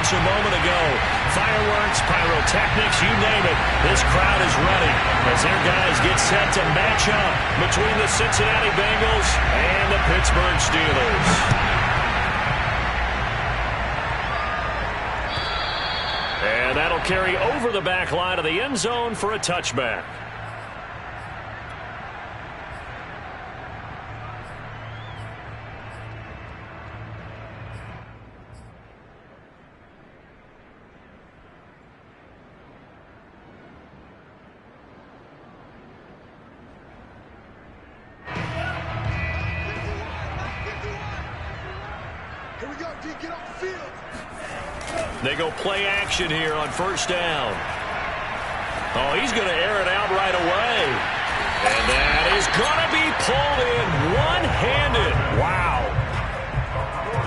moments a moment ago. Fireworks, pyrotechnics, you name it. This crowd is ready as their guys get set to match up between the Cincinnati Bengals and the Pittsburgh Steelers. And that'll carry over the back line of the end zone for a touchback. They go play action here on first down. Oh, he's going to air it out right away. And that is going to be pulled in one-handed. Wow.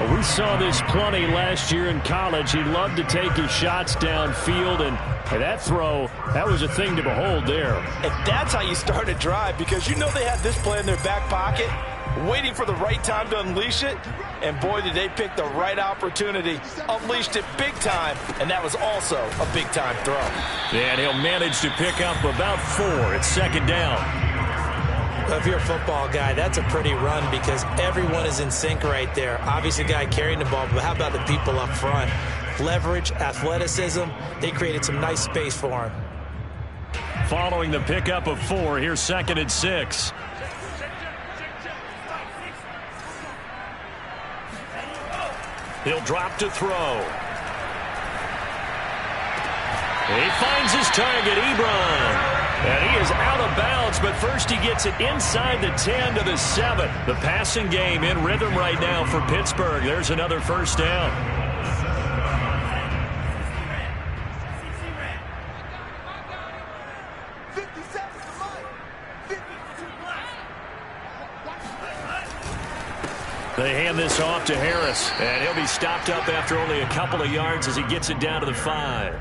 Well, we saw this plenty last year in college. He loved to take his shots downfield, and that throw, that was a thing to behold there. And that's how you start a drive, because you know they had this play in their back pocket, waiting for the right time to unleash it. And boy, did they pick the right opportunity. Unleashed it big time, and that was also a big-time throw. And he'll manage to pick up about 4. It's second down. Well, if you're a football guy, that's a pretty run because everyone is in sync right there. Obviously, the guy carrying the ball, but how about the people up front? Leverage, athleticism, they created some nice space for him. Following the pickup of 4, here's second and 6. He'll drop to throw. He finds his target, Ebron. And he is out of bounds, but first he gets it inside the 10 to the 7. The passing game in rhythm right now for Pittsburgh. There's another first down. They hand this off to Harris, and he'll be stopped up after only a couple of yards as he gets it down to the 5.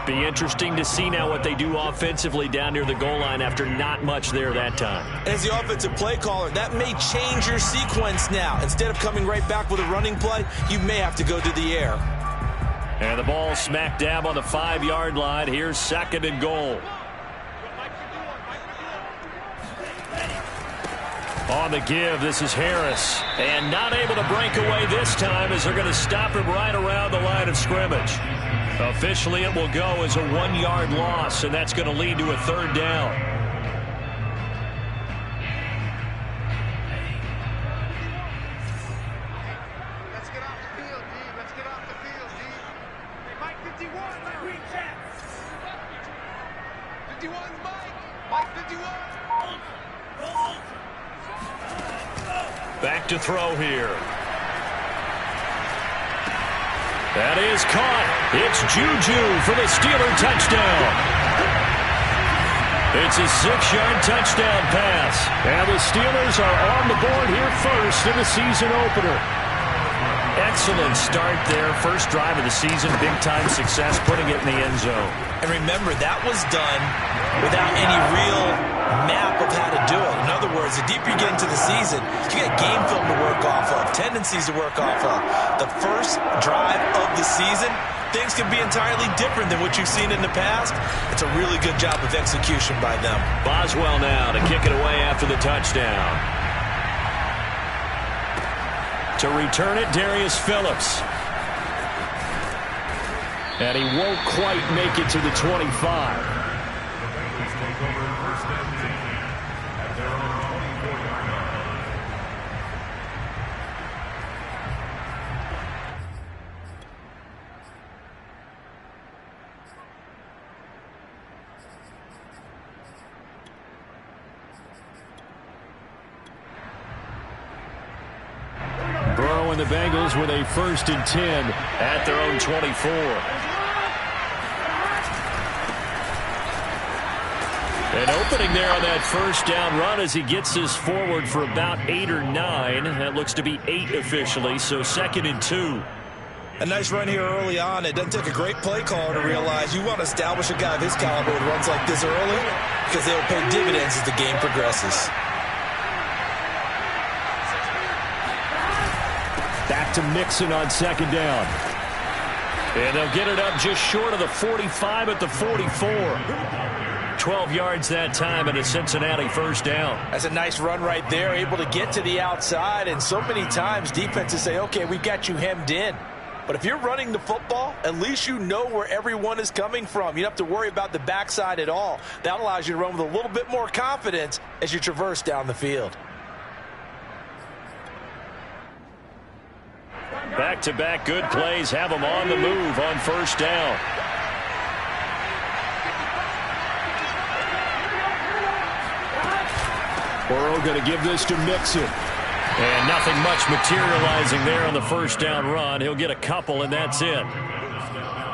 Be interesting to see now what they do offensively down near the goal line after not much there that time. As the offensive play caller, that may change your sequence now. Instead of coming right back with a running play, you may have to go to the air. And the ball smack dab on the 5-yard line. Here's second and goal. On the give, this is Harris. And not able to break away this time as they're going to stop him right around the line of scrimmage. Officially, it will go as a 1-yard loss, and that's going to lead to a third down. Let's get off the field, D. Let's get off the field, D. Hey, Mike 51, Larry. 51's Mike. Mike 51. Back to throw here. That is caught. It's Juju for the Steeler touchdown. It's a 6-yard touchdown pass. And the Steelers are on the board here first in the season opener. Excellent start there. First drive of the season. Big-time success putting it in the end zone. And remember, that was done without any real map of how to do it. In other words, the deeper you get into the season, you got game film to work off of, tendencies to work off of. The first drive of the season, things can be entirely different than what you've seen in the past. It's a really good job of execution by them. Boswell now to kick it away after the touchdown. To return it, Darius Phillips. And he won't quite make it to the 25. And the Bengals with a 1st and 10 at their own 24. An opening there on that first down run as he gets this forward for about 8 or 9. That looks to be 8 officially, so 2nd and 2. A nice run here early on. It doesn't take a great play caller to realize you want to establish a guy of his caliber with runs like this early because they will pay dividends as the game progresses. Back to Mixon on 2nd down. And they'll get it up just short of the 45 at the 44. 12 yards that time and a Cincinnati first down. That's a nice run right there, able to get to the outside. And so many times defenses say, okay, we got you hemmed in. But if you're running the football, at least you know where everyone is coming from. You don't have to worry about the backside at all. That allows you to run with a little bit more confidence as you traverse down the field. Back-to-back good plays have them on the move on first down. Burrow going to give this to Mixon. And nothing much materializing there on the first down run. He'll get a couple, and that's it.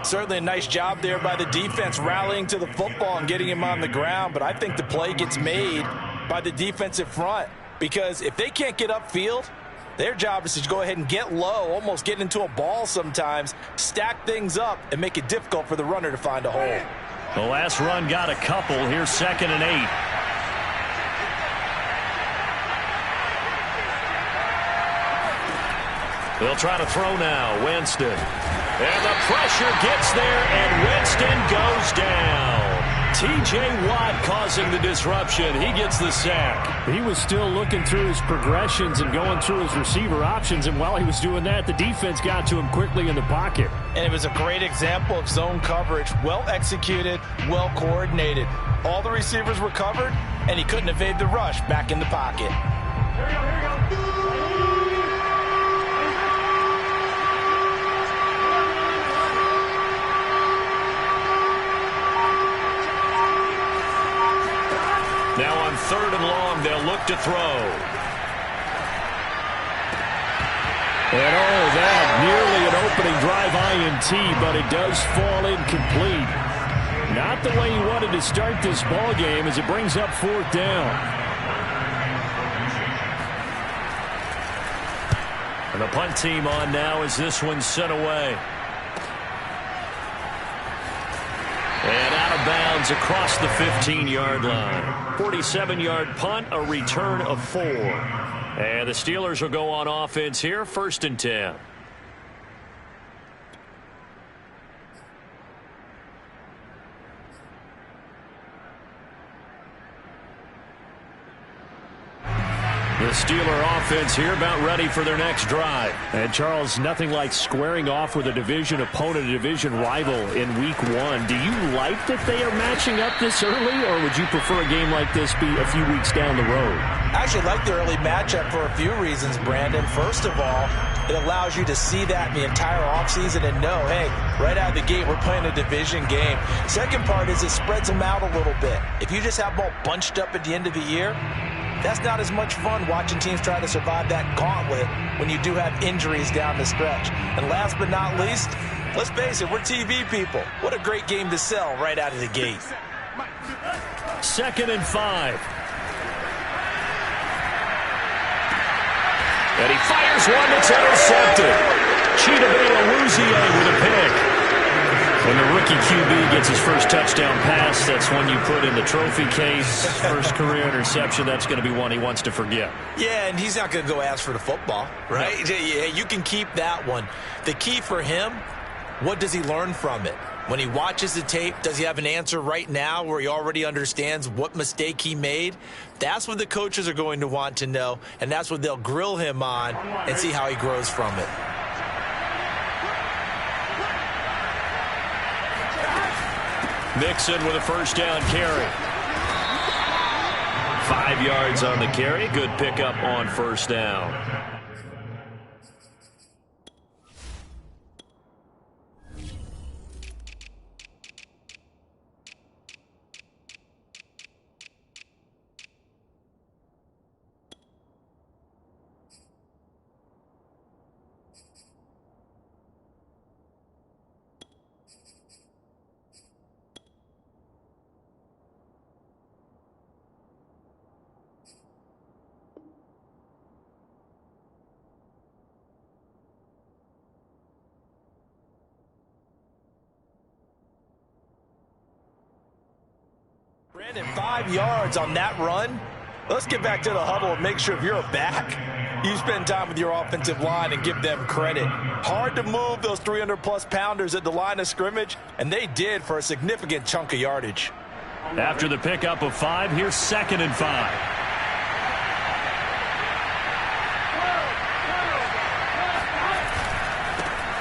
Certainly a nice job there by the defense rallying to the football and getting him on the ground. But I think the play gets made by the defensive front. Because if they can't get upfield, their job is to go ahead and get low, almost get into a ball sometimes, stack things up, and make it difficult for the runner to find a hole. The last run got a couple. Here's 2nd and 8. They'll try to throw now. Winston. And the pressure gets there, and Winston goes down. T.J. Watt causing the disruption. He gets the sack. He was still looking through his progressions and going through his receiver options, and while he was doing that, the defense got to him quickly in the pocket. And it was a great example of zone coverage. Well executed, well coordinated. All the receivers were covered, and he couldn't evade the rush back in the pocket. Here we go. Now on 3rd and long, they'll look to throw. And that nearly an opening drive INT, but it does fall incomplete. Not the way he wanted to start this ball game as it brings up 4th down. And the punt team on now as this one's sent away. And out of bounds across the 15-yard line. 47-yard punt, a return of 4. And the Steelers will go on offense here, 1st and 10. The Steeler offense here about ready for their next drive. And Charles, nothing like squaring off with a division opponent, a division rival in week 1. Do you like that they are matching up this early, or would you prefer a game like this be a few weeks down the road? I actually like the early matchup for a few reasons, Brandon. First of all, it allows you to see that in the entire offseason and know, hey, right out of the gate, we're playing a division game. Second part is it spreads them out a little bit. If you just have them all bunched up at the end of the year, that's not as much fun watching teams try to survive that gauntlet when you do have injuries down the stretch. And last but not least, let's face it, we're TV people. What a great game to sell right out of the gate. 2nd and 5. And he fires one that's intercepted. Chidobe with a pick. When the rookie QB gets his first touchdown pass, that's one you put in the trophy case. First career interception, that's going to be one he wants to forget. Yeah, and he's not going to go ask for the football, right? No. Yeah, you can keep that one. The key for him, what does he learn from it? When he watches the tape, does he have an answer right now where he already understands what mistake he made? That's what the coaches are going to want to know, and that's what they'll grill him on and see how he grows from it. Mixon with a first down carry. 5 yards on the carry. Good pickup on first down. Brandon, 5 yards on that run. Let's get back to the huddle and make sure if you're a back, You spend time with your offensive line and give them credit. Hard to move those 300-plus pounders at the line of scrimmage, and they did for a significant chunk of yardage. After the pickup of 5, here's 2nd and 5.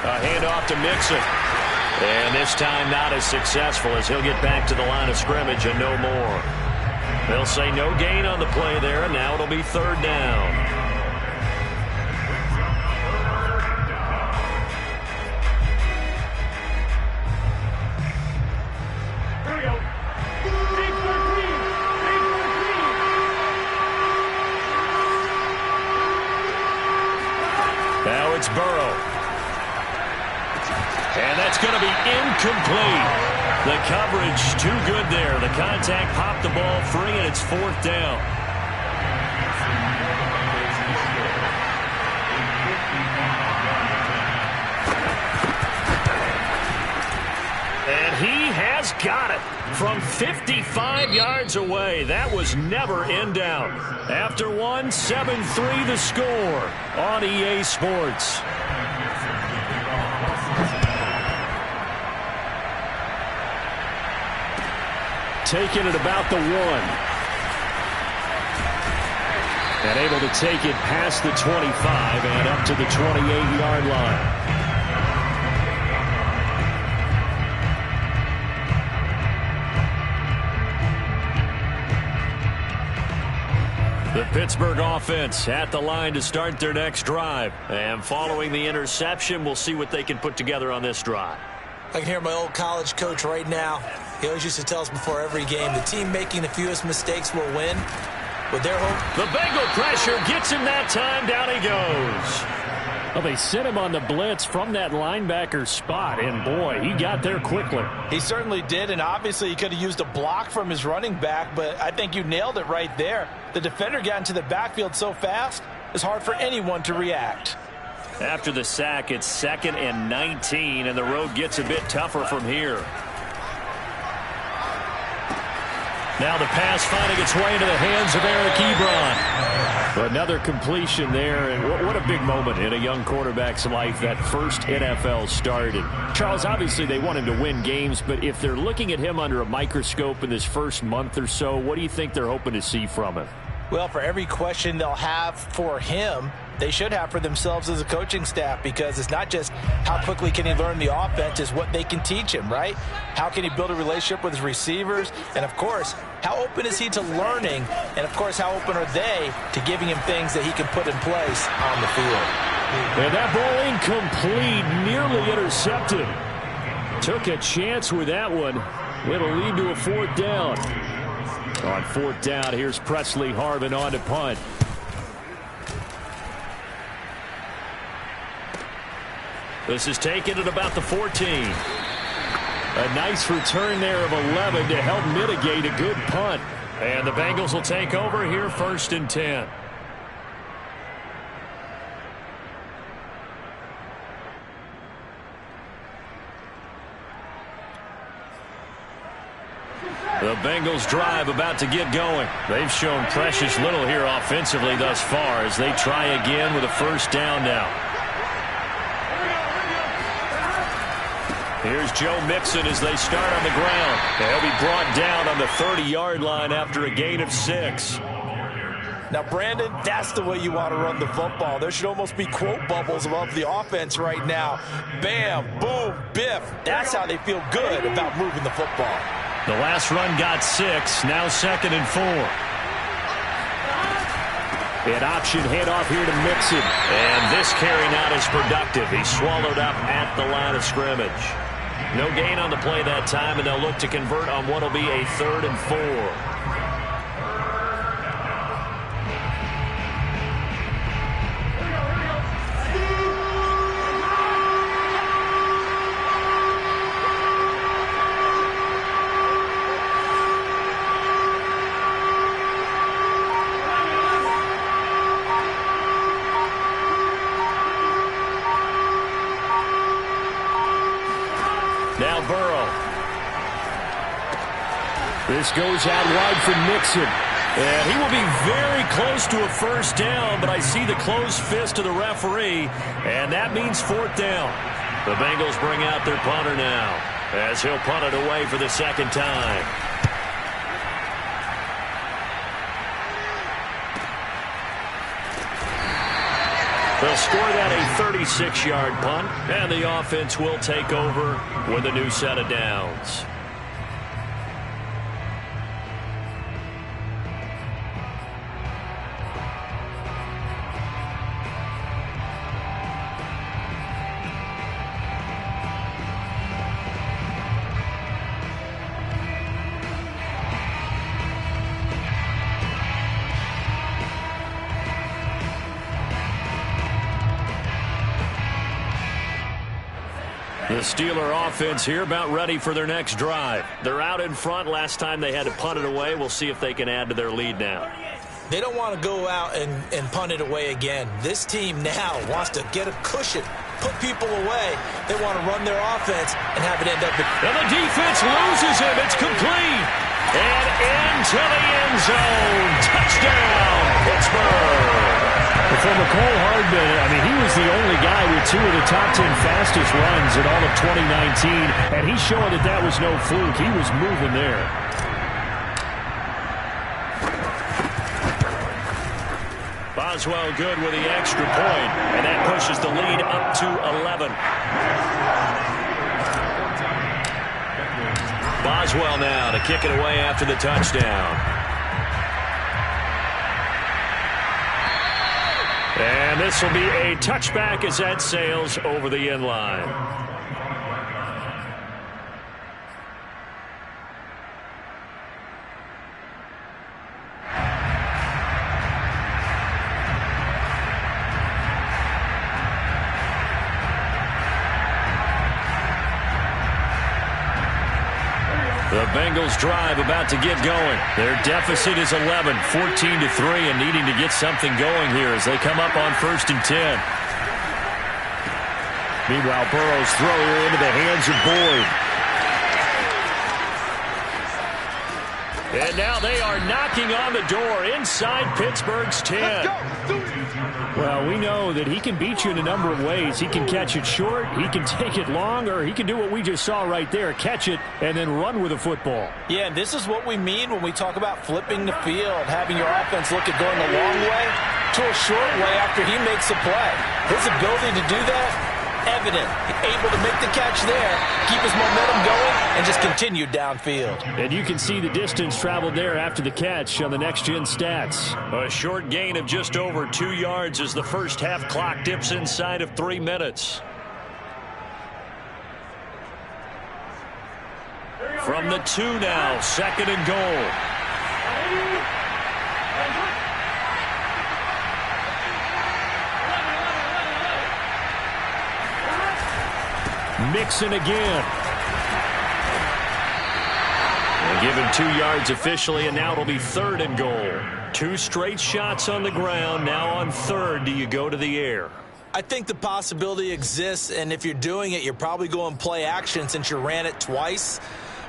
A handoff to Mixon. And this time not as successful as he'll get back to the line of scrimmage and no more. They'll say no gain on the play there, and now it'll be 3rd down. Now it's Burrow. And that's going to be incomplete. The coverage too good there. The contact popped the ball free, and it's 4th down. And he has got it from 55 yards away. That was never in doubt. After one, 7-3 the score on EA Sports. Taking it about the 1. And able to take it past the 25 and up to the 28-yard line. The Pittsburgh offense at the line to start their next drive. And following the interception, we'll see what they can put together on this drive. I can hear my old college coach right now. He always used to tell us before every game, the team making the fewest mistakes will win. With their hope. The Bengal pressure gets him that time. Down he goes. Well, they sent him on the blitz from that linebacker spot, and boy, he got there quickly. He certainly did, and obviously he could have used a block from his running back, but I think you nailed it right there. The defender got into the backfield so fast, it's hard for anyone to react. After the sack, it's 2nd and 19, and the road gets a bit tougher from here. Now the pass finding its way into the hands of Eric Ebron. Another completion there, and what a big moment in a young quarterback's life, that first NFL start. And Charles, obviously they want him to win games, but if they're looking at him under a microscope in this first month or so, what do you think they're hoping to see from him? Well, for every question they'll have for him, they should have for themselves as a coaching staff, because it's not just how quickly can he learn the offense, it's what they can teach him, right? How can he build a relationship with his receivers? And, of course, how open is he to learning? And, of course, how open are they to giving him things that he can put in place on the field? And that ball incomplete, nearly intercepted. Took a chance with that one. It'll lead to a 4th down. On 4th down, here's Presley Harvin on to punt. This is taken at about the 14. A nice return there of 11 to help mitigate a good punt. And the Bengals will take over here 1st and 10. The Bengals drive about to get going. They've shown precious little here offensively thus far as they try again with a 1st down now. Here's Joe Mixon as they start on the ground. They'll be brought down on the 30-yard line after a gain of 6. Now, Brandon, that's the way you want to run the football. There should almost be quote bubbles above the offense right now. Bam, boom, biff. That's how they feel good about moving the football. The last run got 6. Now 2nd and 4. An option handoff here to Mixon. And this carry not as productive. He's swallowed up at the line of scrimmage. No gain on the play that time, and they'll look to convert on what will be a 3rd and 4. Now Burrow. This goes out wide for Mixon. And he will be very close to a first down, but I see the closed fist of the referee, and that means fourth down. The Bengals bring out their punter now, as he'll punt it away for the second time. They'll score that a 36-yard punt, and the offense will take over with a new set of downs. The Steeler offense here about ready for their next drive. They're out in front. Last time they had to punt it away. We'll see if they can add to their lead now. They don't want to go out and punt it away again. This team now wants to get a cushion, put people away. They want to run their offense and have it end up. And the defense loses him. It's complete. And into the end zone. Touchdown, Pittsburgh. For McCole Hardman, I mean, he was the only guy with 2 of the top 10 fastest runs in all of 2019, and he's showing that that was no fluke. He was moving there. Boswell good with the extra point, and that pushes the lead up to 11. Boswell now to kick it away after the touchdown. And this will be a touchback as that sails over the end line. The Bengals drive about to get going. Their deficit is 11, 14-3, and needing to get something going here as they come up on 1st and 10. Meanwhile, Burrow's throw here into the hands of Boyd. And now they are knocking on the door inside Pittsburgh's 10. Well, we know that he can beat you in a number of ways. He can catch it short, he can take it long, or he can do what we just saw right there, catch it and then run with the football. Yeah, and this is what we mean when we talk about flipping the field, having your offense look at going a long way to a short way after he makes a play. His ability to do that, evident. Able to make the catch there, keep his momentum going, and just continue downfield. And you can see the distance traveled there after the catch on the next-gen stats. A short gain of just over 2 yards as the first half clock dips inside of 3 minutes. From the 2 now, 2nd and goal. Mixon again. And given 2 yards officially, and now it'll be 3rd and goal. 2 straight shots on the ground. Now on 3rd, do you go to the air? I think the possibility exists, and if you're doing it, you're probably going play action since you ran it twice.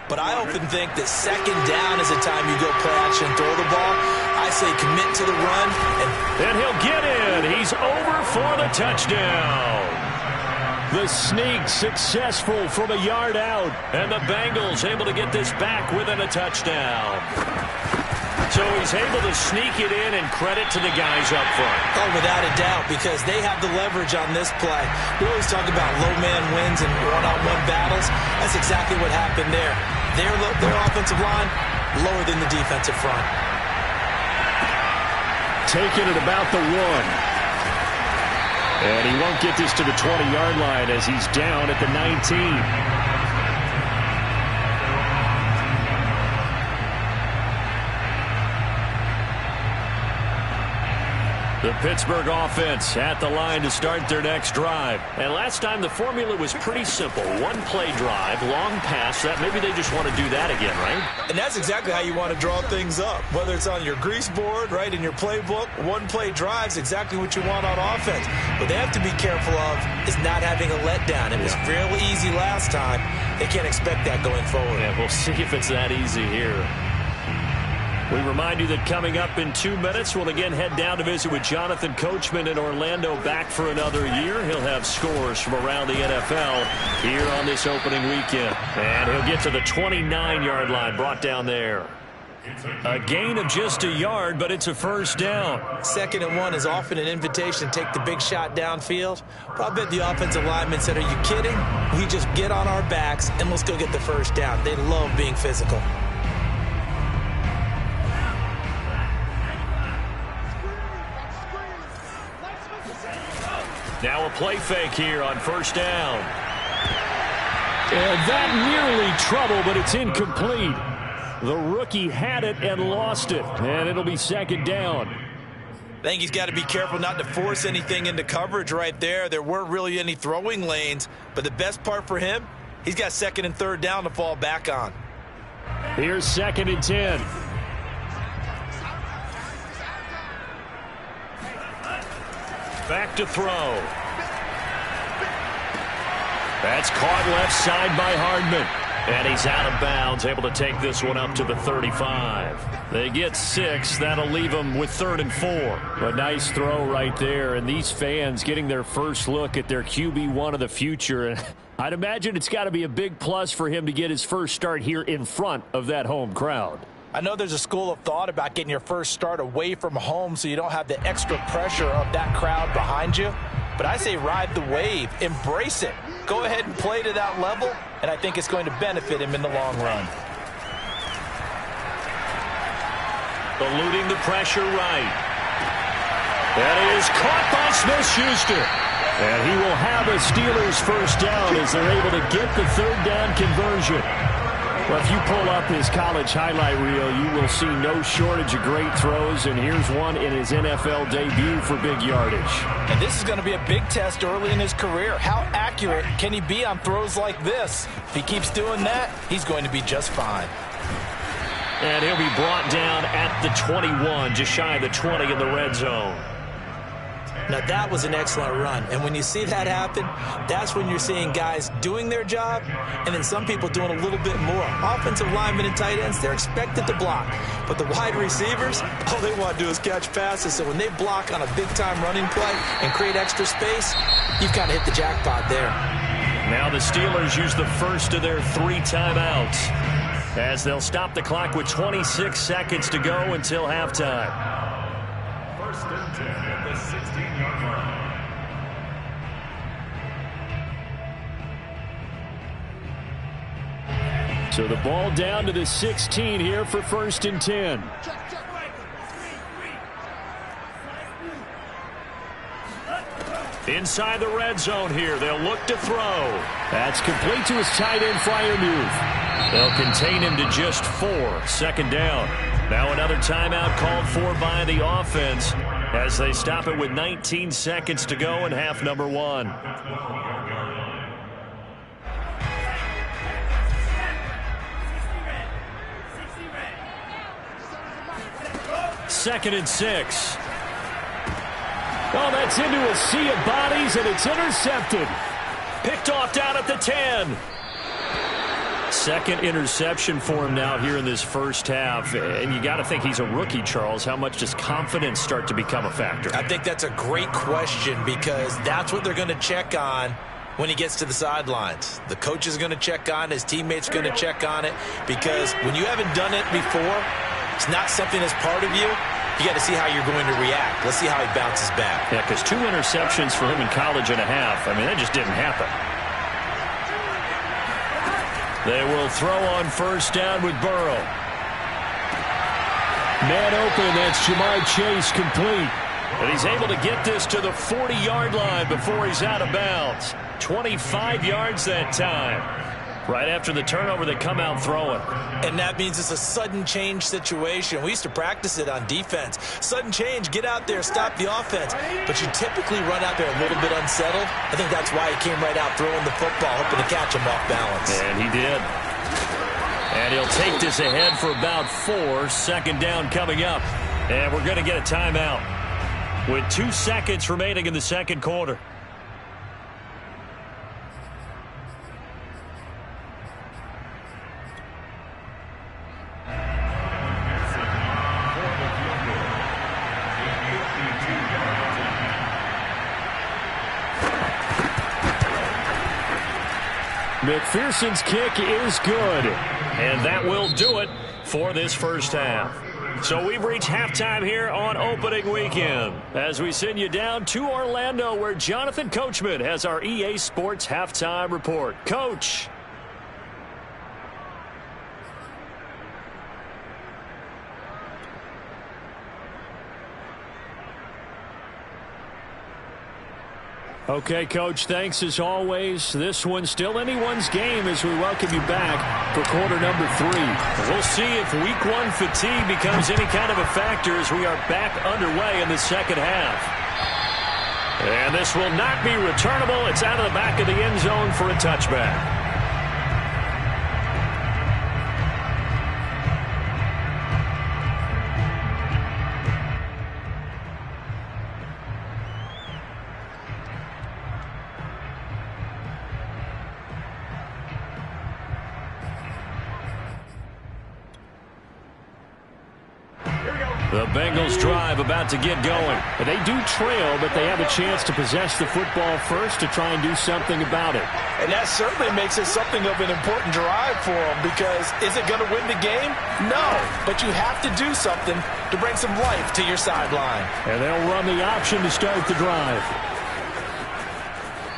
But I often think that 2nd down is the time you go play action, throw the ball. I say commit to the run. And he'll get in. He's over for the touchdown. The sneak successful from a yard out. And the Bengals able to get this back within a touchdown. So he's able to sneak it in, and credit to the guys up front. Oh, without a doubt, because they have the leverage on this play. We always talk about low man wins and one-on-one battles. That's exactly what happened there. Their offensive line lower than the defensive front. Taking it about the 1. And he won't get this to the 20-yard line as he's down at the 19. The Pittsburgh offense at the line to start their next drive. And last time the formula was pretty simple. 1-play drive, long pass. That maybe they just want to do that again, right? And that's exactly how you want to draw things up. Whether it's on your grease board, right, in your playbook, 1-play drive's exactly what you want on offense. What they have to be careful of is not having a letdown. It was real easy last time. They can't expect that going forward. Yeah, we'll see if it's that easy here. We remind you that coming up in 2 minutes, we'll again head down to visit with Jonathan Coachman in Orlando, back for another year. He'll have scores from around the NFL here on this opening weekend. And he'll get to the 29-yard line, brought down there. A gain of just a yard, but it's a first down. 2nd and 1 is often an invitation to take the big shot downfield. But I bet the offensive lineman said, are you kidding? We just get on our backs and let's go get the first down. They love being physical. Now a play fake here on first down. And that nearly trouble, but it's incomplete. The rookie had it and lost it, and it'll be 2nd down. I think he's got to be careful not to force anything into coverage right there. There weren't really any throwing lanes, but the best part for him, he's got 2nd and 3rd down to fall back on. Here's 2nd and 10. Back to throw. That's caught left side by Hardman. And he's out of bounds, able to take this one up to the 35. They get 6. That'll leave them with 3rd and 4. A nice throw right there, and these fans getting their first look at their QB1 of the future. And I'd imagine it's got to be a big plus for him to get his first start here in front of that home crowd. I know there's a school of thought about getting your first start away from home so you don't have the extra pressure of that crowd behind you. But I say ride the wave. Embrace it. Go ahead and play to that level, and I think it's going to benefit him in the long run. Eluding the pressure right. That is caught by Smith-Schuster. And he will have a Steelers first down as they're able to get the 3rd down conversion. Well, if you pull up his college highlight reel, you will see no shortage of great throws, and here's one in his NFL debut for big yardage. And this is going to be a big test early in his career. How accurate can he be on throws like this? If he keeps doing that, he's going to be just fine. And he'll be brought down at the 21, just shy of the 20 in the red zone. Now, that was an excellent run. And when you see that happen, that's when you're seeing guys doing their job and then some people doing a little bit more. Offensive linemen and tight ends, they're expected to block. But the wide receivers, all they want to do is catch passes. So when they block on a big-time running play and create extra space, you've kind of hit the jackpot there. Now the Steelers use the first of their 3 timeouts as they'll stop the clock with 26 seconds to go until halftime. 1st and 10 at the 16-yard line. So the ball down to the 16 here for 1st and 10. Inside the red zone here, they'll look to throw. That's complete to his tight end Freiermuth. They'll contain him to just 4. 2nd down. Now another timeout called for by the offense as they stop it with 19 seconds to go in half number 1. Second and 6. Oh, that's into a sea of bodies, and it's intercepted. Picked off down at the 10. 2nd interception for him now here in this first half. And you got to think he's a rookie, Charles. How much does confidence start to become a factor? I think that's a great question because that's what they're going to check on when he gets to the sidelines. The coach is going to check on it. His teammates are going to check on it because when you haven't done it before, it's not something that's part of you. You got to see how you're going to react. Let's see how he bounces back. Yeah, because 2 interceptions for him in college and a half. I mean, that just didn't happen. They will throw on first down with Burrow. Man open, that's Jamar Chase complete. And he's able to get this to the 40-yard line before he's out of bounds. 25 yards that time. Right after the turnover, they come out throwing. And that means it's a sudden change situation. We used to practice it on defense. Sudden change, get out there, stop the offense. But you typically run out there a little bit unsettled. I think that's why he came right out throwing the football, hoping to catch him off balance. And he did. And he'll take this ahead for about 4. 2nd down coming up. And we're going to get a timeout with 2 seconds remaining in the 2nd quarter. McPherson's kick is good. And that will do it for this first half. So we've reached halftime here on opening weekend as we send you down to Orlando where Jonathan Coachman has our EA Sports halftime report. Coach. Okay, Coach, thanks as always. This one's still anyone's game as we welcome you back for quarter number 3. We'll see if week 1 fatigue becomes any kind of a factor as we are back underway in the second half. And this will not be returnable. It's out of the back of the end zone for a touchback. The Bengals drive about to get going. They do trail, but they have a chance to possess the football first to try and do something about it. And that certainly makes it something of an important drive for them because is it going to win the game? No, but you have to do something to bring some life to your sideline. And they'll run the option to start the drive.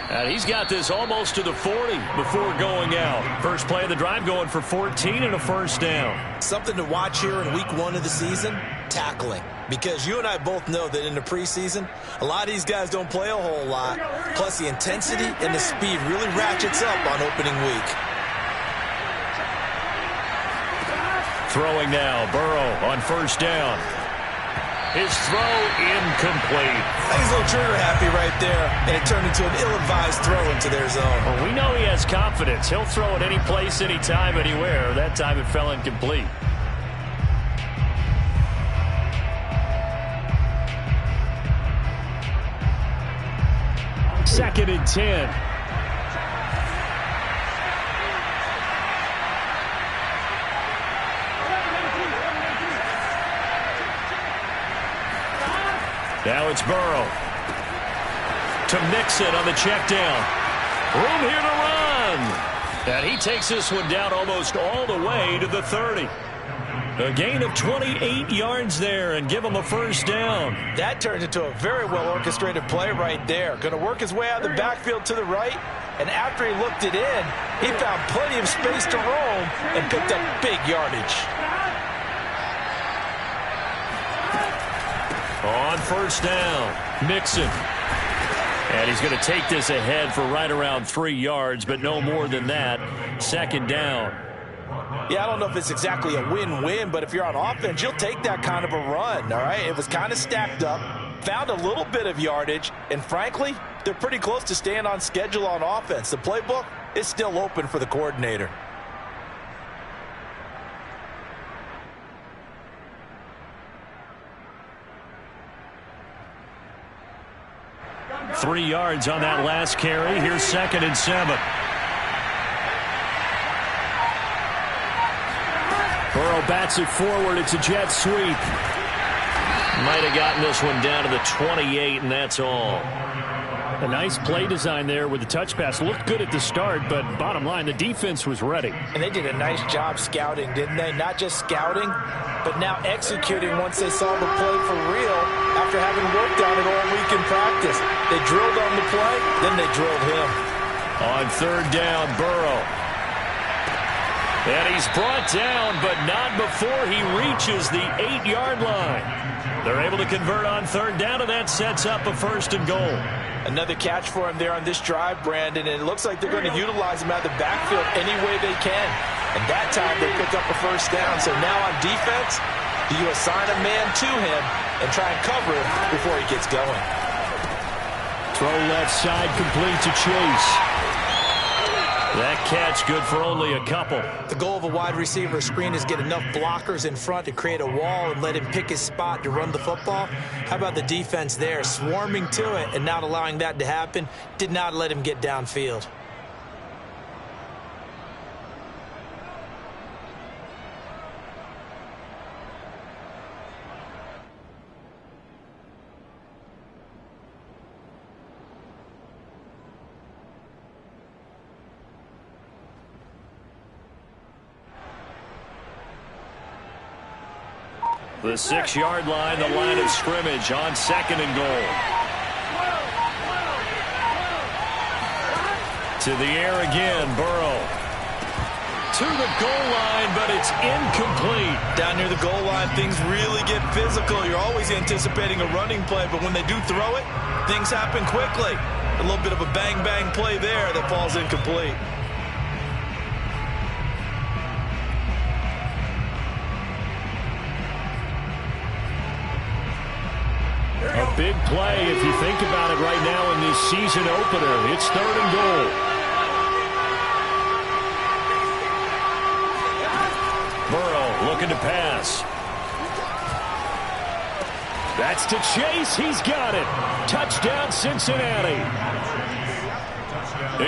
And he's got this almost to the 40 before going out. First play of the drive going for 14 and a first down. Something to watch here in week 1 of the season, tackling. Because you and I both know that in the preseason, a lot of these guys don't play a whole lot. Plus the intensity and the speed really ratchets up on opening week. Throwing now, Burrow on first down. His throw incomplete. He's a little trigger happy right there, and it turned into an ill-advised throw into their zone. Well, we know he has confidence. He'll throw it any place, anytime, anywhere. That time it fell incomplete. Second and 10. Now it's Burrow. To Mixon on the check down. Room here to run. And he takes this one down almost all the way to the 30. A gain of 28 yards there and give him a first down. That turned into a very well-orchestrated play right there. Going to work his way out of the backfield to the right. And after he looked it in, he found plenty of space to roam and picked up big yardage. On first down, Mixon. And he's going to take this ahead for right around 3 yards, but no more than that. Second down. Yeah, I don't know if it's exactly a win-win, but if you're on offense, you'll take that kind of a run, all right? It was kind of stacked up, found a little bit of yardage, and frankly, they're pretty close to staying on schedule on offense. The playbook is still open for the coordinator. 3 yards on that last carry. Here's 2nd and 7. Burrow bats it forward. It's a jet sweep. Might have gotten this one down to the 28, and that's all. A nice play design there with the touch pass. Looked good at the start, but bottom line, the defense was ready. And they did a nice job scouting, didn't they? Not just scouting, but now executing once they saw the play for real after having worked on it all week in practice. They drilled on the play, then they drilled him. On third down, Burrow. And he's brought down, but not before he reaches the 8-yard line. They're able to convert on third down, and that sets up a 1st and goal. Another catch for him there on this drive, Brandon, and it looks like they're going to utilize him out of the backfield any way they can. And that time they pick up a 1st down. So now on defense, do you assign a man to him and try and cover him before he gets going? Throw left side complete to Chase. That catch good for only a couple. The goal of a wide receiver screen is get enough blockers in front to create a wall and let him pick his spot to run the football. How about the defense there, swarming to it and not allowing that to happen? Did not let him get downfield. The 6-yard line, the line of scrimmage on 2nd and goal. To the air again, Burrow. To the goal line, but it's incomplete. Down near the goal line, things really get physical. You're always anticipating a running play, but when they do throw it, things happen quickly. A little bit of a bang-bang play there that falls incomplete. A big play if you think about it right now in this season opener. It's 3rd and goal. Burrow looking to pass. That's to Chase. He's got it. Touchdown, Cincinnati.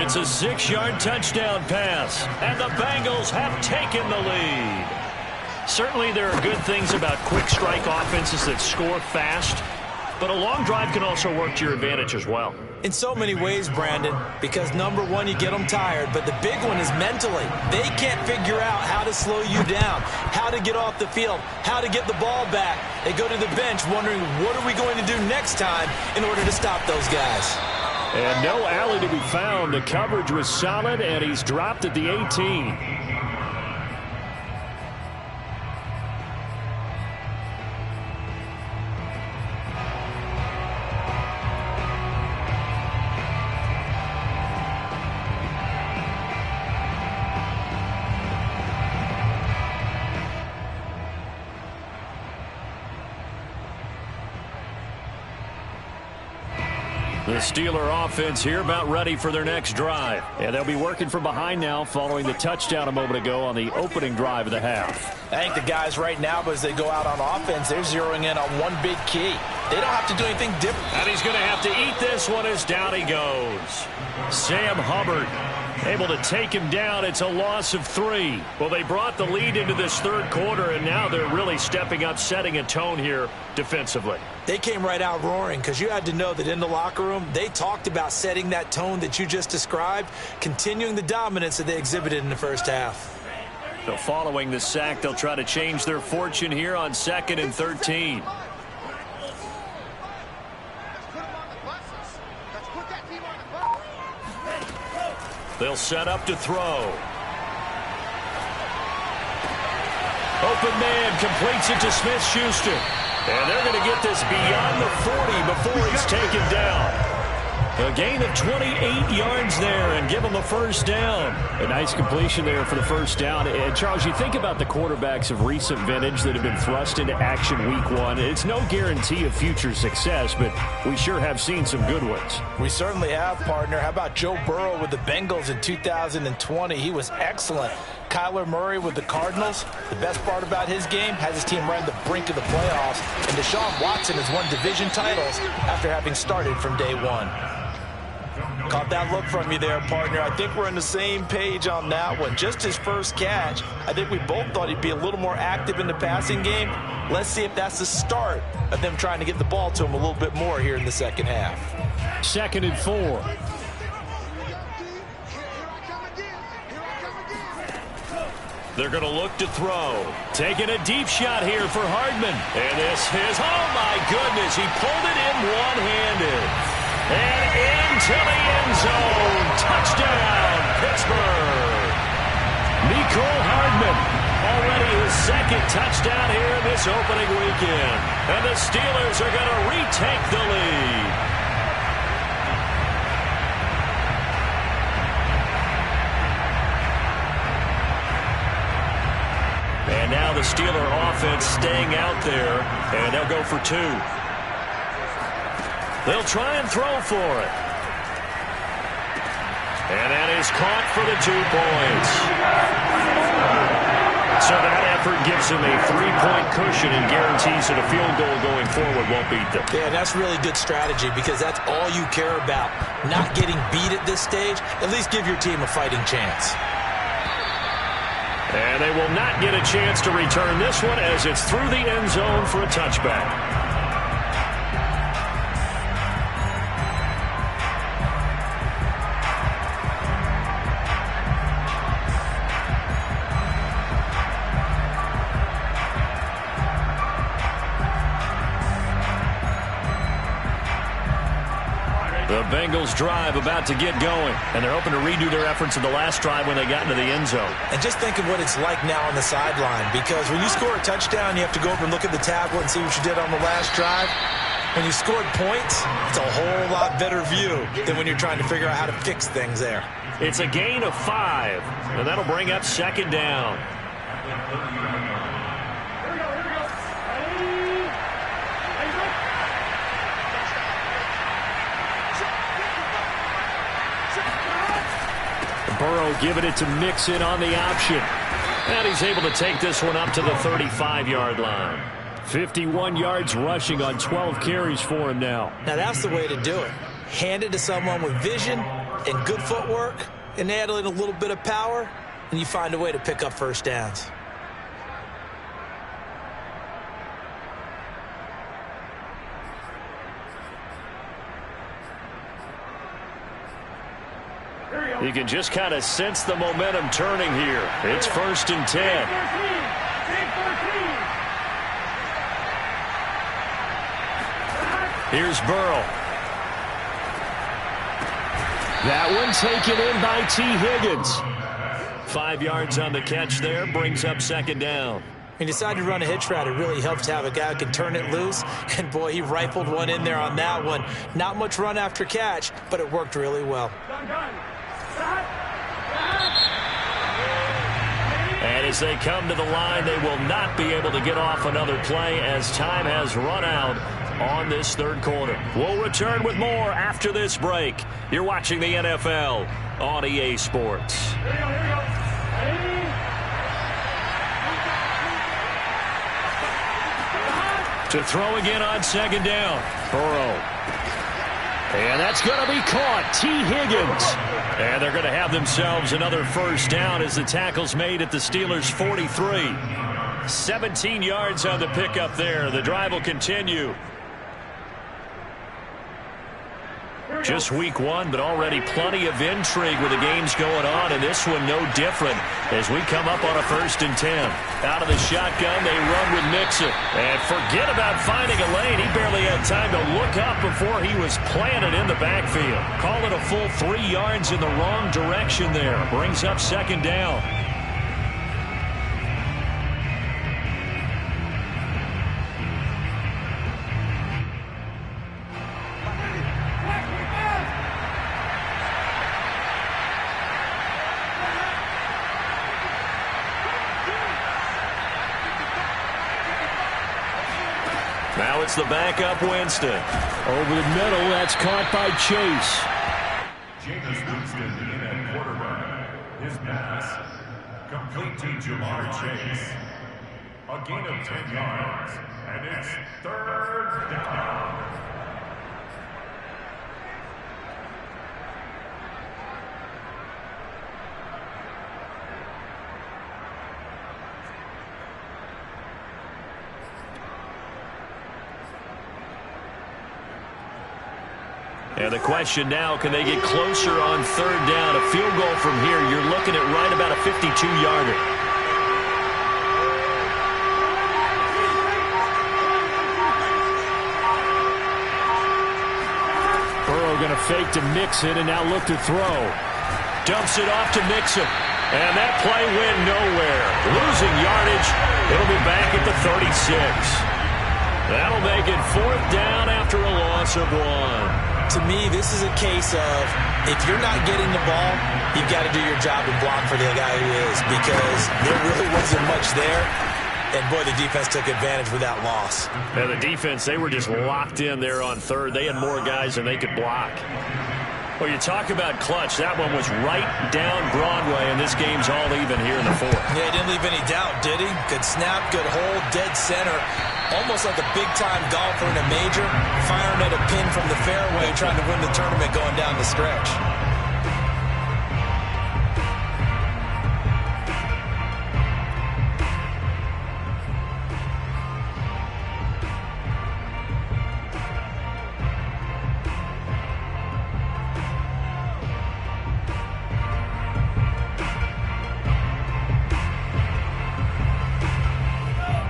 It's a 6-yard touchdown pass, and the Bengals have taken the lead. Certainly there are good things about quick strike offenses that score fast, but a long drive can also work to your advantage as well. In so many ways, Brandon, because number one, you get them tired, but the big one is mentally. They can't figure out how to slow you down, how to get off the field, how to get the ball back. They go to the bench wondering, what are we going to do next time in order to stop those guys? And no alley to be found. The coverage was solid, and he's dropped at the 18. The Steeler offense here about ready for their next drive. And they'll be working from behind now following the touchdown a moment ago on the opening drive of the half. I think the guys right now, as they go out on offense, they're zeroing in on one big key. They don't have to do anything different. And he's going to have to eat this one as down he goes. Sam Hubbard able to take him down. It's a loss of 3. Well, they brought the lead into this 3rd quarter, and now they're really stepping up, setting a tone here defensively. They came right out roaring because you had to know that in the locker room, they talked about setting that tone that you just described, continuing the dominance that they exhibited in the first half. So following the sack, they'll try to change their fortune here on 2nd and 13. They'll set up to throw. Open man completes it to Smith-Schuster. And they're going to get this beyond the 40 before he's taken down. A gain of 28 yards there and give him a first down. A nice completion there for the first down. And Charles, you think about the quarterbacks of recent vintage that have been thrust into action week 1. It's no guarantee of future success, but we sure have seen some good ones. We certainly have, partner. How about Joe Burrow with the Bengals in 2020? He was excellent. Kyler Murray with the Cardinals. The best part about his game has his team right on the brink of the playoffs. And Deshaun Watson has won division titles after having started from day 1. Caught that look from you there, partner. I think we're on the same page on that one. Just his first catch. I think we both thought he'd be a little more active in the passing game. Let's see if that's the start of them trying to get the ball to him a little bit more here in the second half. 2nd and 4. They're going to look to throw. Taking a deep shot here for Hardman. And this is, oh my goodness, he pulled it in one-handed. And into the end zone. Touchdown, Pittsburgh. Mecole Hardman, already his 2nd touchdown here in this opening weekend. And the Steelers are going to retake the lead. And now the Steeler offense staying out there, and they'll go for 2. They'll try and throw for it. And that is caught for the 2 points. So that effort gives them a 3-point cushion and guarantees that a field goal going forward won't beat them. Yeah, that's really good strategy because that's all you care about. Not getting beat at this stage. At least give your team a fighting chance. And they will not get a chance to return this one as it's through the end zone for a touchback. Bengals drive about to get going, and they're hoping to redo their efforts in the last drive when they got into the end zone. And just think of what it's like now on the sideline, because when you score a touchdown, you have to go over and look at the tablet and see what you did on the last drive. When you scored points, it's a whole lot better view than when you're trying to figure out how to fix things there. It's a gain of 5, and that'll bring up second down. Burrow giving it to Mixon on the option. And he's able to take this one up to the 35-yard line. 51 yards rushing on 12 carries for him now. Now that's the way to do it. Hand it to someone with vision and good footwork, and add in a little bit of power, and you find a way to pick up first downs. You can just kind of sense the momentum turning here. It's 1st and 10. Here's Burrow. That one taken in by T. Higgins. 5 yards on the catch there, brings up second down. He decided to run a hitch route. It really helps to have a guy who can turn it loose. And, boy, he rifled one in there on that one. Not much run after catch, but it worked really well. And as they come to the line, they will not be able to get off another play as time has run out on this third quarter. We'll return with more after this break. You're watching the NFL on EA Sports. To throw again on second down. Burrow. And that's going to be caught. T. Higgins. And they're going to have themselves another first down as the tackle's made at the Steelers' 43. 17 yards on the pickup there. The drive will continue. Just week 1, but already plenty of intrigue with the games going on, and this one no different as we come up on a 1st and 10. Out of the shotgun, they run with Mixon. And forget about finding a lane. He barely had time to look up before he was planted in the backfield. Call it a full 3 yards in the wrong direction there. Brings up second down. Now it's the backup Winston. Over the middle, that's caught by Chase. Jameis Winston in at quarterback. His pass complete to Jamar Chase. A gain of 10 yards, and it's 3rd down. And the question now, can they get closer on 3rd down? A field goal from here, you're looking at right about a 52-yarder. Burrow going to fake to Mixon and now look to throw. Dumps it off to Mixon. And that play went nowhere. Losing yardage. It'll be back at the 36. That'll make it 4th down after a loss of 1. To me, this is a case of if you're not getting the ball, you've got to do your job and block for the guy who is, because there really wasn't much there. And, boy, the defense took advantage with that loss. And the defense, they were just locked in there on 3rd. They had more guys than they could block. Well, you talk about clutch. That one was right down Broadway, and this game's all even here in the 4th. Yeah, he didn't leave any doubt, did he? Good snap, good hold, dead center. Almost like a big-time golfer in a major, firing at a pin from the fairway, trying to win the tournament going down the stretch.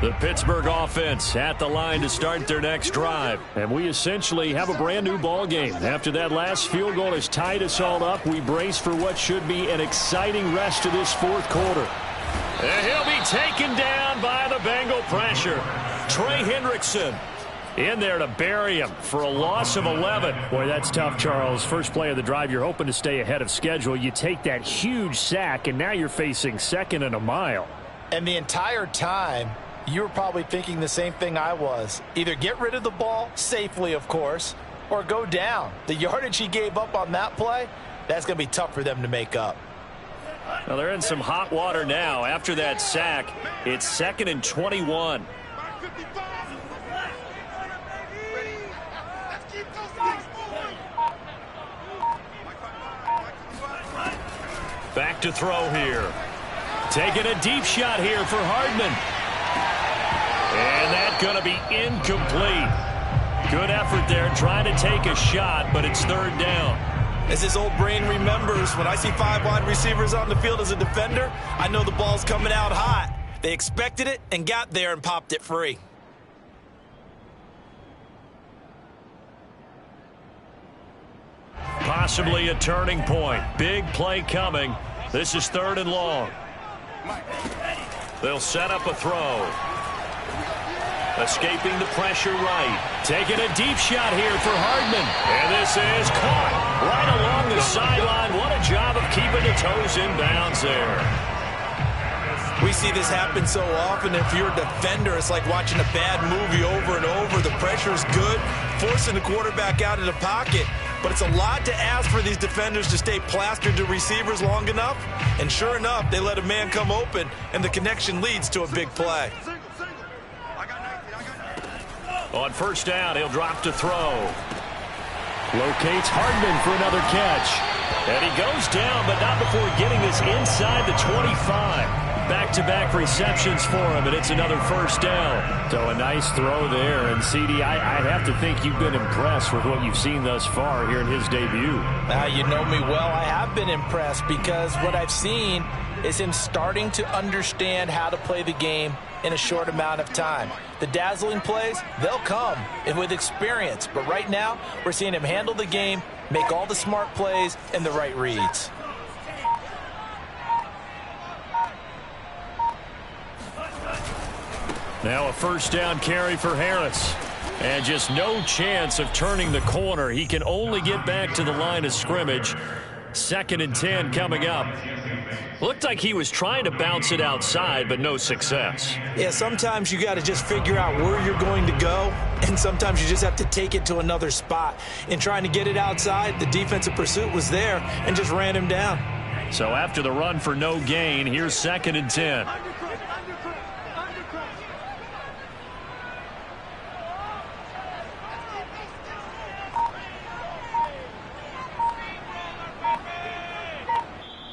The Pittsburgh offense at the line to start their next drive. And we essentially have a brand new ball game. After that last field goal has tied us all up, we brace for what should be an exciting rest of this fourth quarter. And he'll be taken down by the Bengal pressure. Trey Hendrickson in there to bury him for a loss of 11. Boy, that's tough, Charles. First play of the drive, you're hoping to stay ahead of schedule. You take that huge sack, and now you're facing second and a mile. And the entire time, you were probably thinking the same thing I was. Either get rid of the ball, safely of course, or go down. The yardage he gave up on that play, that's going to be tough for them to make up. Well, they're in some hot water now. After that sack, it's 2nd and 21. Back to throw here. Taking a deep shot here for Hardman. And that's going to be incomplete. Good effort there trying to take a shot, but it's 3rd down. As his old brain remembers, when I see 5 wide receivers on the field as a defender, I know the ball's coming out hot. They expected it and got there and popped it free. Possibly a turning point. Big play coming. This is 3rd and long. They'll set up a throw. Escaping the pressure right. Taking a deep shot here for Hardman. And this is caught right along the sideline. What a job of keeping the toes in bounds there. We see this happen so often. If you're a defender, it's like watching a bad movie over and over. The pressure's good, forcing the quarterback out of the pocket. But it's a lot to ask for these defenders to stay plastered to receivers long enough. And sure enough, they let a man come open, and the connection leads to a big play. On 1st down, he'll drop to throw. Locates Hardman for another catch. And he goes down, but not before getting this inside the 25. Back-to-back receptions for him, and it's another 1st down. So a nice throw there. And, CD, I have to think you've been impressed with what you've seen thus far here in his debut. Now, you know me well. I have been impressed because what I've seen is him starting to understand how to play the game in a short amount of time. The dazzling plays, they'll come with experience. But right now, we're seeing him handle the game, make all the smart plays, and the right reads. Now a 1st down carry for Harris. And just no chance of turning the corner. He can only get back to the line of scrimmage. 2nd and 10 coming up. Looked like he was trying to bounce it outside, but no success. Yeah, sometimes you got to just figure out where you're going to go, and sometimes you just have to take it to another spot. In trying to get it outside, the defensive pursuit was there and just ran him down. So after the run for no gain, here's 2nd and 10.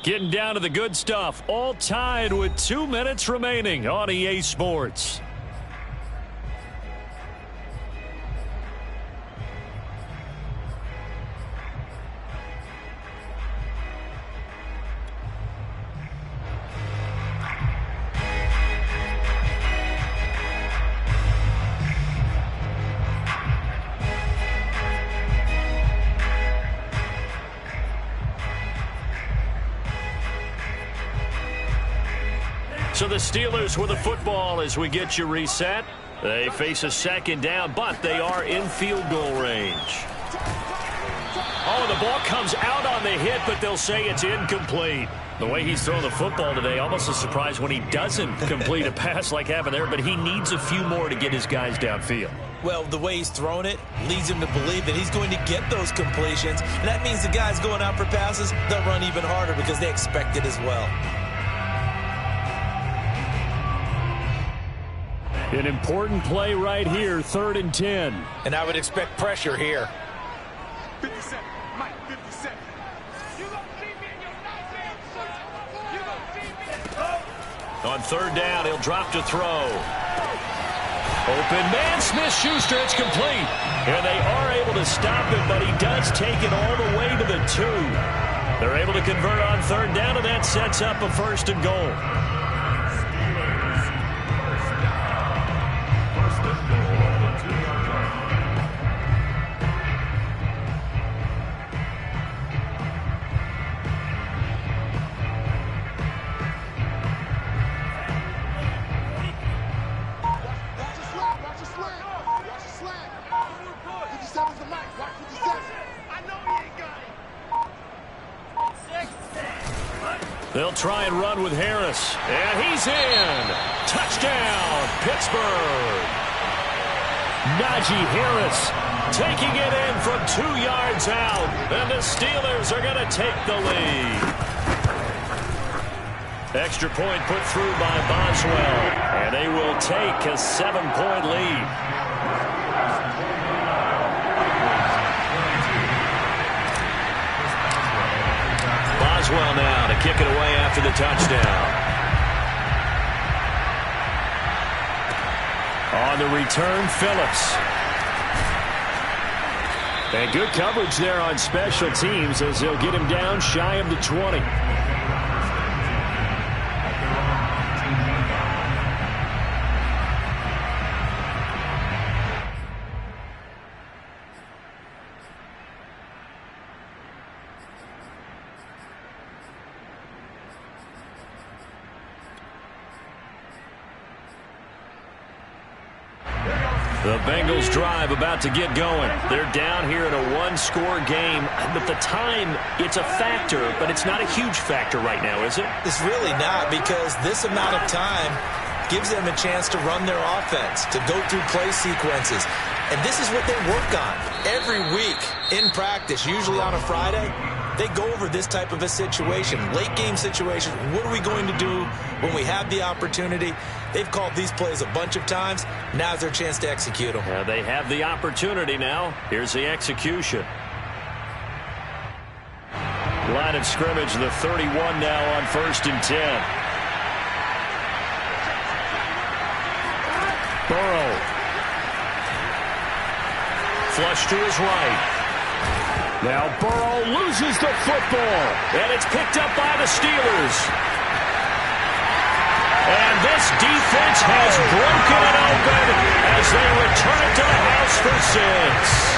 Getting down to the good stuff. All tied with 2 minutes remaining on EA Sports. So the Steelers with the football as we get you reset. They face a 2nd down, but they are in field goal range. Oh, the ball comes out on the hit, but they'll say it's incomplete. The way he's thrown the football today, almost a surprise when he doesn't complete a pass like happened there, but he needs a few more to get his guys downfield. Well, the way he's thrown it leads him to believe that he's going to get those completions. And that means the guys going out for passes, they'll run even harder because they expect it as well. An important play right here, 3rd and 10. And I would expect pressure here. 57, Mike, 57. On 3rd down, he'll drop to throw. Open man, Smith-Schuster, it's complete. And they are able to stop him, but he does take it all the way to the 2. They're able to convert on 3rd down, and that sets up a 1st and goal. try and run with Harris. And he's in. Touchdown, Pittsburgh. Najee Harris taking it in from 2 yards out. And the Steelers are going to take the lead. Extra point put through by Boswell. And they will take a 7-point lead. Boswell now to kick it away after the touchdown. On the return, Phillips. And good coverage there on special teams as they'll get him down shy of the 20. The Bengals drive about to get going. They're down here in a one-score game. But the time, it's a factor, but it's not a huge factor right now, is it? It's really not, because this amount of time gives them a chance to run their offense, to go through play sequences. And this is what they work on every week in practice, usually on a Friday. They go over this type of a situation, late game situation. What are we going to do when we have the opportunity? They've called these plays a bunch of times. Now's their chance to execute them. Yeah, they have the opportunity now. Here's the execution. Line of scrimmage, the 31 now on 1st and 10. Burrow. Flush to his right. Now Burrow loses the football. And it's picked up by the Steelers. And this defense has broken it open as they return it to the house for 6.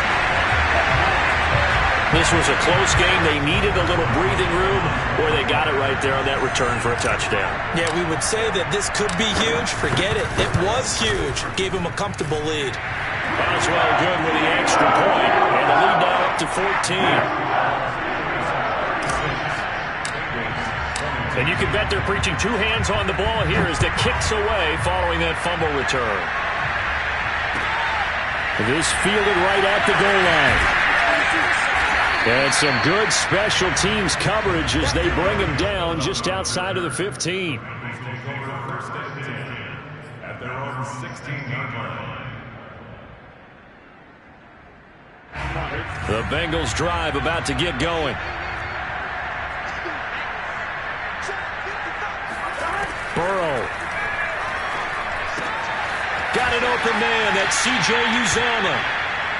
This was a close game. They needed a little breathing room, or they got it right there on that return for a touchdown. Yeah, we would say that this could be huge. Forget it. It was huge. Gave him a comfortable lead. Boswell good with the extra point, and the lead now up to 14. And you can bet they're preaching 2 hands on the ball here as the kick's away following that fumble return. This fielded right at the goal line. And some good special teams coverage as they bring him down just outside of the 15. At their own 16-yard line. The Bengals drive about to get going. Burrow. Got an open man. That's C.J. Uzomah.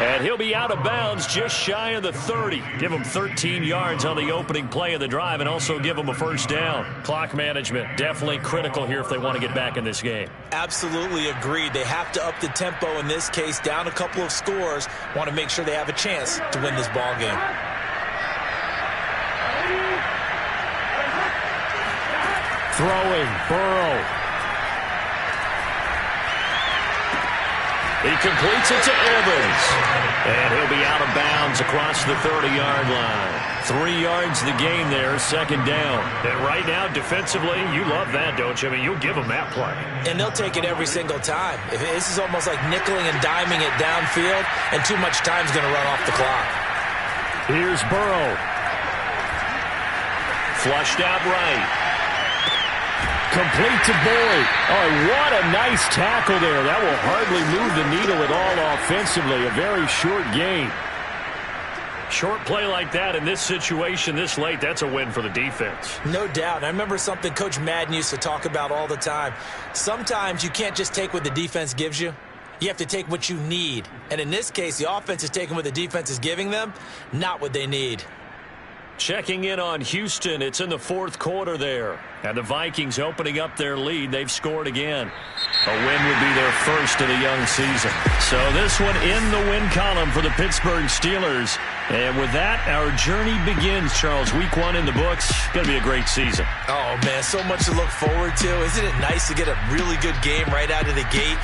And he'll be out of bounds just shy of the 30. Give him 13 yards on the opening play of the drive and also give him a first down. Clock management definitely critical here if they want to get back in this game. Absolutely agreed. They have to up the tempo in this case, down a couple of scores. Want to make sure they have a chance to win this ball game. Throwing, Burrow. He completes it to Evans. And he'll be out of bounds across the 30-yard line. 3 yards the gain there, second down. And right now, defensively, you love that, don't you? I mean, you'll give them that play. And they'll take it every single time. This is almost like nickeling and diming it downfield, and too much time's going to run off the clock. Here's Burrow. Flushed out right. Complete to Boyd. Oh, what a nice tackle there. That will hardly move the needle at all offensively. A very short game. Short play like that in this situation this late, that's a win for the defense. No doubt. And I remember something Coach Madden used to talk about all the time. Sometimes you can't just take what the defense gives you. You have to take what you need. And in this case, the offense is taking what the defense is giving them, not what they need. Checking in on Houston. It's in the 4th quarter there. And the Vikings opening up their lead. They've scored again. A win would be their first of the young season. So this one in the win column for the Pittsburgh Steelers. And with that, our journey begins, Charles. Week 1 in the books. Going to be a great season. Oh, man, so much to look forward to. Isn't it nice to get a really good game right out of the gate?